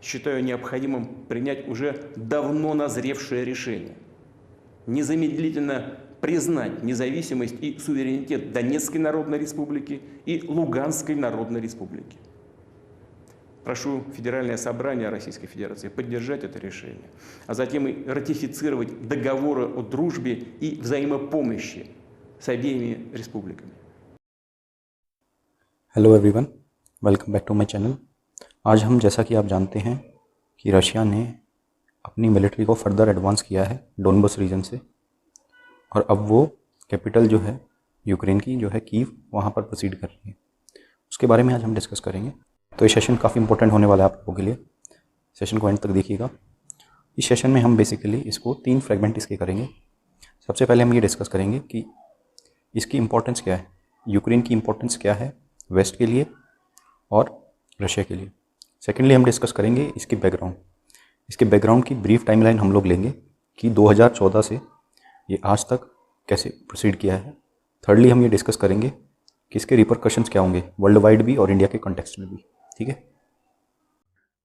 считаю необходимым принять уже давно назревшее решение. Незамедлительно признать независимость и суверенитет Донецкой Народной Республики и Луганской Народной Республики. Прошу Федеральное собрание Российской Федерации поддержать это решение, а затем и ратифицировать договоры о дружбе и взаимопомощи с обеими республиками. Hello everyone, welcome back to my channel. आज हम, जैसा कि आप जानते हैं, कि रशिया ने अपनी मिलिट्री को फर्दर एडवांस किया है डोनबस रीजन से, और अब वो कैपिटल जो है यूक्रेन की, जो है कीव, वहाँ पर प्रोसीड कर रही है। उसके बारे में आज हम डिस्कस करेंगे। तो ये सेशन काफ़ी इंपॉर्टेंट होने वाला है आप लोगों के लिए। सेशन को एंड तक देखिएगा। इस सेशन में हम बेसिकली इसको 3 फ्रेगमेंट इसके करेंगे। सबसे पहले हम ये डिस्कस करेंगे कि इसकी इम्पोर्टेंस क्या है, यूक्रेन की इम्पोर्टेंस क्या है वेस्ट के लिए और रशिया के लिए। सेकेंडली हम डिस्कस करेंगे इसकी बैकग्राउंड, इसके बैकग्राउंड की ब्रीफ टाइमलाइन हम लोग लेंगे कि 2014 से ये आज तक कैसे प्रोसीड किया है। थर्डली हम ये डिस्कस करेंगे कि इसके रिपरकशंस क्या होंगे वर्ल्ड वाइड भी और इंडिया के कॉन्टेक्स्ट में भी। ठीक है,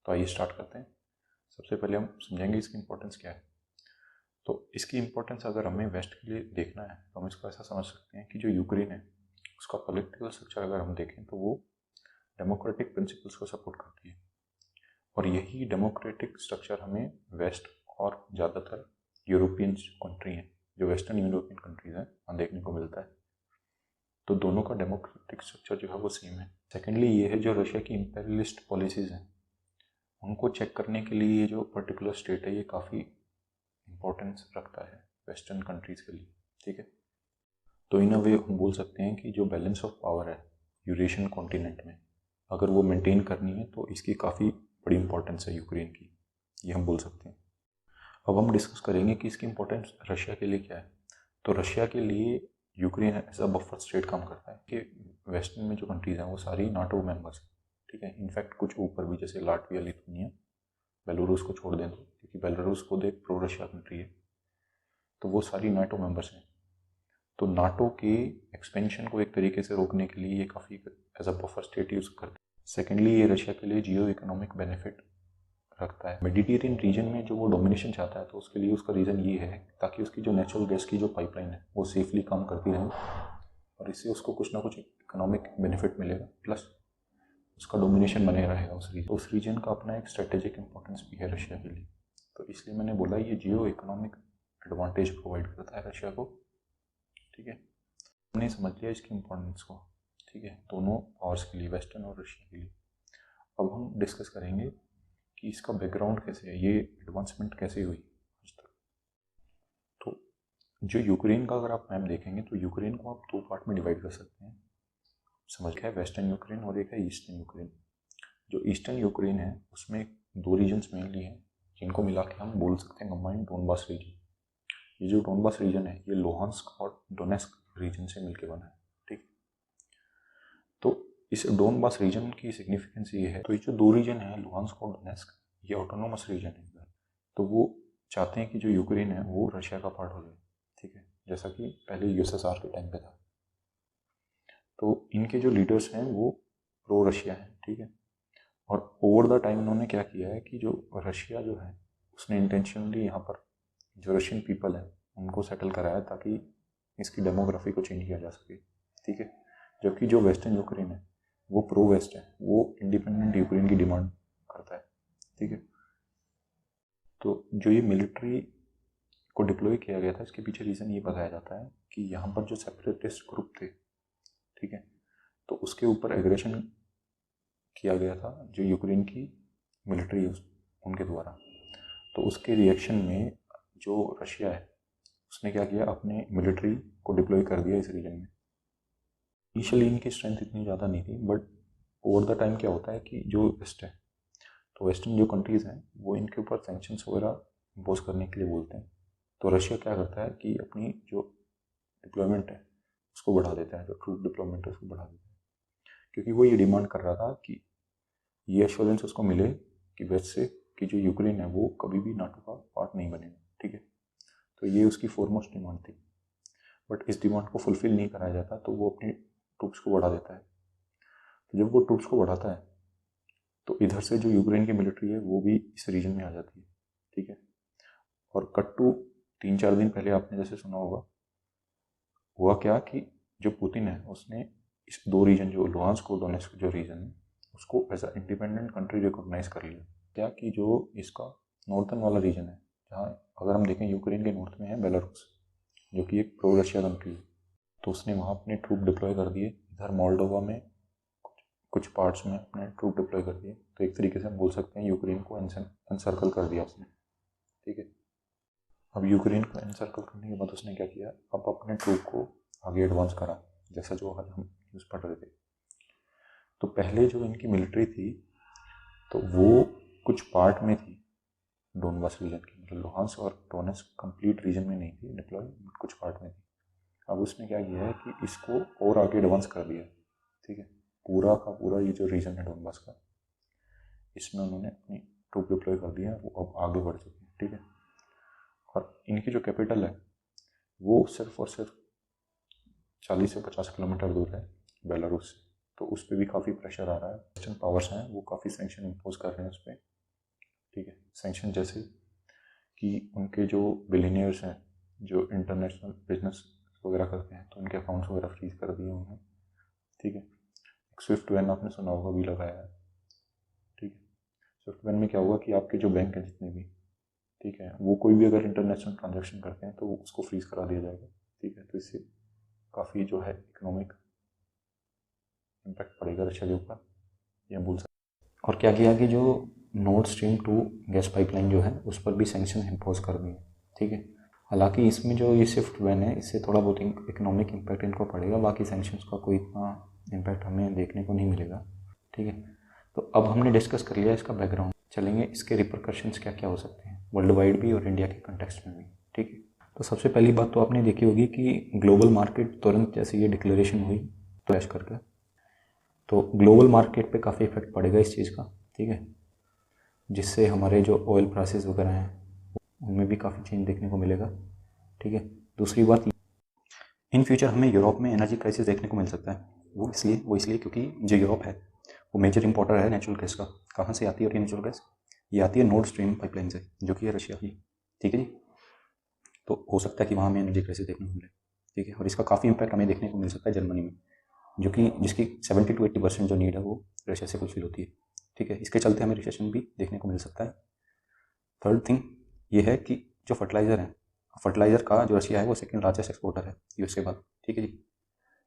तो आइए स्टार्ट करते हैं। सबसे पहले हम समझेंगे इसकी इम्पोर्टेंस क्या है। तो इसकी इम्पोर्टेंस अगर हमें वेस्ट के लिए देखना है तो हम इसको ऐसा समझ सकते हैं कि जो यूक्रेन है उसका पॉलिटिकल स्ट्रक्चर अगर हम देखें तो वो डेमोक्रेटिक प्रिंसिपल्स को सपोर्ट करती है, और यही डेमोक्रेटिक स्ट्रक्चर हमें वेस्ट और ज़्यादातर यूरोपियन कंट्री हैं, जो वेस्टर्न यूरोपियन कंट्रीज़ हैं, वहाँ देखने को मिलता है। तो दोनों का डेमोक्रेटिक स्ट्रक्चर जो है वो सेम है। सेकेंडली ये है जो रशिया की इंपेरियलिस्ट पॉलिसीज़ हैं उनको चेक करने के लिए ये जो पर्टिकुलर स्टेट है ये काफ़ी इम्पोर्टेंस रखता है वेस्टर्न कंट्रीज़ के लिए। ठीक है, तो इन अ वे हम बोल सकते हैं कि जो बैलेंस ऑफ पावर है यूरेशियन कॉन्टिनेंट में, अगर वो मेंटेन करनी है तो इसकी काफ़ी बड़ी इंपॉर्टेंस है यूक्रेन की, ये हम बोल सकते हैं। अब हम डिस्कस करेंगे कि इसकी इंपॉर्टेंस रशिया के लिए क्या है। तो रशिया के लिए Ukraine as a buffer state काम करता है कि वेस्टर्न में जो कंट्रीज़ हैं वो सारी नाटो मेंबर्स हैं। ठीक है, इनफैक्ट कुछ ऊपर भी, जैसे लाटविया, लिथुनिया, बेलारूस को छोड़ दें तो, क्योंकि बेलारूस खुद एक प्रो रशिया कंट्री है, तो वो सारी नाटो मेंबर्स हैं। तो नाटो के एक्सपेंशन को एक तरीके से रोकने के लिए ये काफ़ी as a buffer state use करते हैं। सेकेंडली ये रशिया के लिए जियो इकोनॉमिक बेनिफिट रखता है। मेडिटेरियन रीजन में जो वो डोमिनेशन चाहता है तो उसके लिए उसका रीज़न ये है ताकि उसकी जो नेचुरल गैस की जो पाइपलाइन है वो सेफली काम करती रहे, और इससे उसको कुछ ना कुछ इकोनॉमिक बेनिफिट मिलेगा, प्लस उसका डोमिनेशन बने रहेगा उस रीजन का अपना एक स्ट्रेटेजिक इंपॉर्टेंस भी है रशिया के लिए। तो इसलिए मैंने बोला ये जियो इकोनॉमिक एडवांटेज प्रोवाइड करता है रशिया को। ठीक है, हमने समझ लिया इसकी इम्पोर्टेंस को। ठीक है, दोनों पावर्स के लिए, वेस्टर्न और रशिया के लिए। अब हम डिस्कस करेंगे कि इसका बैकग्राउंड कैसे है, ये एडवांसमेंट कैसे हुई आज तक। तो जो यूक्रेन का अगर आप मैप देखेंगे तो यूक्रेन को आप 2 पार्ट में डिवाइड कर सकते हैं, समझ गया, वेस्टर्न यूक्रेन और एक है ईस्टर्न यूक्रेन। जो ईस्टर्न यूक्रेन है उसमें 2 रीजन्स मेनली हैं जिनको मिला के हम बोल सकते हैं कंबाइंड डोनबास रीजन। ये जो डोनबास रीजन है ये लोहांस्क और डोनेस्क रीजन से मिलकर बना है। ठीक, तो इस डोनबास रीजन की सिग्निफिकेंस ये है, तो ये जो 2 रीजन है लुहांस्क और डोनेस्क, ये ऑटोनोमस रीजन है, तो वो चाहते हैं कि जो यूक्रेन है वो रशिया का पार्ट हो जाए। ठीक है, जैसा कि पहले यूएसएसआर के टाइम पे था। तो इनके जो लीडर्स हैं वो प्रो रशिया हैं। ठीक है, और ओवर द टाइम उन्होंने क्या किया है कि जो रशिया जो है उसने इंटेंशनली यहाँ पर जो रशियन पीपल है उनको सेटल कराया ताकि इसकी डेमोग्राफी को चेंज किया जा सके। ठीक है, जबकि जो वेस्टर्न यूक्रेन है वो प्रो वेस्ट है, वो इंडिपेंडेंट यूक्रेन की डिमांड करता है। ठीक है, तो जो ये मिलिट्री को डिप्लॉय किया गया था इसके पीछे रीज़न ये बताया जाता है कि यहाँ पर जो सेपरेटिस्ट ग्रुप थे, ठीक है, तो उसके ऊपर एग्रेशन किया गया था जो यूक्रेन की मिलिट्री उनके द्वारा। तो उसके रिएक्शन में जो रशिया है उसने क्या किया, अपने मिलिट्री को डिप्लॉय कर दिया इस रीजन में। इनिशियली इनकी स्ट्रेंथ इतनी ज़्यादा नहीं थी, बट ओवर द टाइम क्या होता है कि जो वेस्ट है, तो वेस्टर्न जो कंट्रीज़ हैं वो इनके ऊपर सैंक्शंस वगैरह इम्पोज करने के लिए बोलते हैं। तो रशिया क्या करता है कि अपनी जो डिप्लॉयमेंट है उसको बढ़ा देता है, जो ट्रूप डिप्लॉयमेंट है उसको बढ़ा देता है, क्योंकि वो ये डिमांड कर रहा था कि ये एश्योरेंस उसको मिले कि वेस्ट से कि जो यूक्रेन है वो कभी भी नाटो का पार्ट नहीं बनेगा। ठीक है, तो ये उसकी फोरमोस्ट डिमांड थी, बट इस डिमांड को फुलफिल नहीं कराया जाता तो वो अपनी ट्रूप्स को बढ़ा देता है। तो जब वो ट्रूप्स को बढ़ाता है तो इधर से जो यूक्रेन की मिलिट्री है वो भी इस रीजन में आ जाती है, ठीक है। और कट टू 3-4 दिन पहले आपने जैसे सुना होगा, हुआ क्या कि जो पुतिन है उसने इस 2 रीजन, जो लुहांस्क और डोनेस्क जो रीजन है, उसको as a independent country recognise कर लिया। क्या कि जो इसका नॉर्थन वाला रीजन है, जहाँ अगर हम देखें यूक्रेन के नॉर्थ में है बेलारूस, जो कि एक प्रो रशिया कंट्री है, तो उसने वहाँ अपने ट्रूप डिप्लॉय कर दिए। इधर मोल्डोवा में कुछ पार्ट्स में अपने ट्रूप डिप्लॉय कर दिए। तो एक तरीके से हम बोल सकते हैं यूक्रेन को एनसर्कल कर दिया उसने, ठीक है। अब यूक्रेन को एनसर्कल करने के बाद उसने क्या किया, अब अपने ट्रूप को आगे एडवांस करा, जैसा जो आज हम न्यूज़ पढ़ रहे थे। तो पहले जो इनकी मिलिट्री थी तो वो कुछ पार्ट में थी डोनबास रीजन की, मतलब लुहांस्क और डोनेस्क कंप्लीट रीजन में नहीं थी डिप्लॉय, कुछ पार्ट में थी। अब उसने क्या किया है कि इसको और आगे एडवांस कर दिया, ठीक है। पूरा का पूरा ये जो रीजन है डोनबास का, इसमें उन्होंने अपनी ट्रूप डिप्लॉय कर दिया, वो अब आगे बढ़ चुके हैं, ठीक है। और इनकी जो कैपिटल है वो सिर्फ और सिर्फ 40 से 50 किलोमीटर दूर है बेलारूस से। तो उस पर भी काफ़ी प्रेशर आ रहा है, वेस्टर्न पावर्स हैं वो काफ़ी सैंक्शन इम्पोज कर रहे हैं उस पर, ठीक है। सैंक्शन जैसे कि उनके जो बिलियनियर्स हैं जो इंटरनेशनल बिजनेस वगैरह करते हैं, तो उनके अकाउंट्स वगैरह फ्रीज कर दिए उन्होंने, ठीक है। एक स्विफ्ट बैन आपने सुना होगा भी लगाया है, ठीक है। स्विफ्ट बैन में क्या हुआ कि आपके जो बैंक हैं जितने भी, ठीक है, वो कोई भी अगर इंटरनेशनल ट्रांजैक्शन करते हैं तो उसको फ्रीज करा दिया जाएगा, ठीक है। तो इससे काफ़ी जो है इकोनॉमिक इम्पैक्ट पड़ेगा रशिया के ऊपर, ये बोल सकते। और क्या किया कि जो नॉर्थ स्ट्रीम 2 गैस पाइपलाइन जो है उस पर भी सैंक्शन इम्पोज कर दिए, ठीक है। हालांकि इसमें जो ये स्विफ्ट बैन है इससे थोड़ा बहुत इकोनॉमिक इम्पैक्ट इनको पड़ेगा, बाकी सैंक्शंस का कोई इतना इम्पैक्ट हमें देखने को नहीं मिलेगा, ठीक है। तो अब हमने डिस्कस कर लिया इसका बैकग्राउंड, चलेंगे इसके रिपरकशंस क्या क्या हो सकते हैं वर्ल्ड वाइड भी और इंडिया के कंटेक्स्ट में भी, ठीक है। तो सबसे पहली बात तो आपने देखी होगी कि ग्लोबल मार्केट तुरंत जैसे ये डिक्लेरेशन हुई क्रैश करके, तो ग्लोबल मार्केट पे काफ़ी इफेक्ट पड़ेगा इस चीज़ का, ठीक है। जिससे हमारे जो ऑयल प्राइसेस वगैरह हैं उनमें भी काफ़ी चेंज देखने को मिलेगा, ठीक है। दूसरी बात, इन फ्यूचर हमें यूरोप में एनर्जी क्राइसिस देखने को मिल सकता है। वो इसलिए क्योंकि जो यूरोप है वो मेजर इंपोर्टर है नेचुरल गैस का। कहाँ से आती है और ये नेचुरल गैस, ये आती है नॉर्थ स्ट्रीम पाइपलाइन से, जो कि है रशिया की, ठीक है जी। तो हो सकता है कि वहाँ हमें एनर्जी क्राइसिस देखने को मिले, ठीक है। और इसका काफ़ी इंपैक्ट हमें देखने को मिल सकता है जर्मनी में, जो कि जिसकी 70 to 80% जो नीड है वो रशिया से फुलफिल होती है, ठीक है। इसके चलते हमें रिसेशन भी देखने को मिल सकता है। थर्ड थिंग ये है कि जो फर्टिलाइज़र है, फर्टिलाइज़र का जो रशिया है वो सेकंड लार्जेस्ट एक्सपोर्टर है यूएस के बाद, ठीक है जी।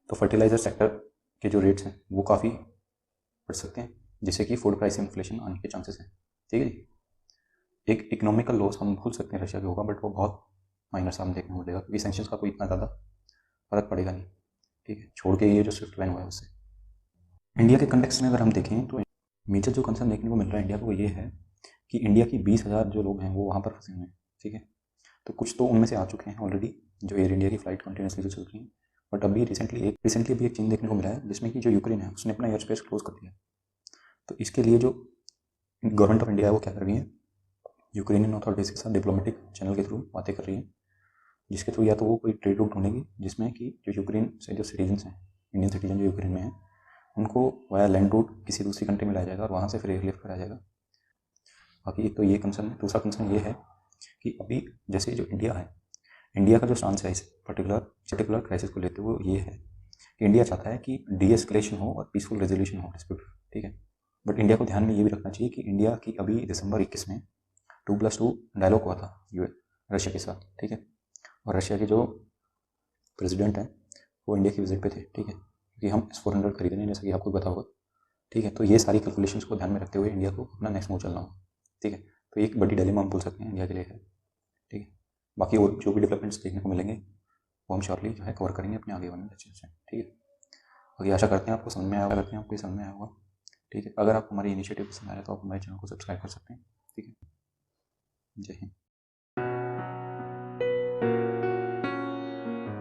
तो फर्टिलाइज़र सेक्टर के जो रेट्स हैं वो काफ़ी बढ़ सकते हैं, जिससे कि फूड प्राइस इन्फ्लेशन आने के चांसेस हैं, ठीक है जी। एक इकोनॉमिकल लॉस हम भूल सकते हैं रशिया के होगा, बट वो बहुत माइनर सा हम देखने को मिलेगा, क्योंकि सैंक्शंस का कोई इतना ज़्यादा फर्क पड़ेगा नहीं, ठीक है, छोड़ के ये जो स्विफ्ट बैन हुआ है उससे। इंडिया के कंटेक्स्ट में अगर हम देखें तो मेजर जो कंसर्न देखने को मिल रहा है इंडिया को वो ये है कि इंडिया की 20,000 जो लोग हैं वो वहाँ पर फंसे हुए हैं, ठीक है। तो कुछ तो उनमें से आ चुके हैं ऑलरेडी, जो एयर इंडिया की फ़्लाइट कंटिन्यूसली जो चल रही हैं, बट अभी रिसेंटली अभी एक चीज़ देखने को मिला है जिसमें कि जो यूक्रेन है उसने अपना एयर स्पेस क्लोज कर दिया। तो इसके लिए जो गवर्नमेंट ऑफ इंडिया है वो क्या कर रही है, यूक्रेनियन अथॉरिटीज़ के साथ डिप्लोमेटिक चैनल के थ्रू बातें कर रही है, जिसके थ्रू या तो वो कोई ट्रेड रूट ढूंढेगी जिसमें कि जो यूक्रेन से जो सिटीजन्स हैं, इंडियन सिटीजन जो यूक्रेन में हैं, उनको वाया लैंड रूट किसी दूसरी कंट्री में लाया जाएगा और वहाँ से फिर एयरलिफ्ट कराया जाएगा। बाकी एक तो ये कंसर्न है। दूसरा कंसर्न ये है कि अभी जैसे जो इंडिया है, इंडिया का जो स्टांस है इस पर्टिकुलर क्राइसिस को लेते हुए ये है कि इंडिया चाहता है कि डीएस्केलेशन हो और पीसफुल रेजोल्यूशन हो डिस्प्यूट, ठीक है। बट इंडिया को ध्यान में ये भी रखना चाहिए कि इंडिया की अभी दिसंबर 21 में 2+2 डायलॉग हुआ था रशिया के साथ, ठीक है। और रशिया के जो प्रेसिडेंट हैं वो इंडिया की विजिट पे थे, ठीक है, क्योंकि हम S-400 खरीद रहे हैं जैसा कि आपको पता होगा, ठीक है। तो ये सारी कैलकुलेशंस को ध्यान में रखते हुए इंडिया को अपना नेक्स्ट मूव चलना होगा, ठीक है। तो एक बड़ी डिलेमा हम बोल सकते हैं इंडिया के लिए है, ठीक है। बाकी और जो भी डेवलपमेंट्स देखने को मिलेंगे वो हम शॉर्टली जो है कवर करेंगे अपने आगे वाले लेक्चर से, ठीक है। बाकी आशा करते हैं आपको समझ में आया होगा, ठीक है। अगर आपको हमारी इनिशिएटिव पसंद आया तो आप हमारे चैनल को सब्सक्राइब कर सकते हैं, ठीक है। जय हिंद।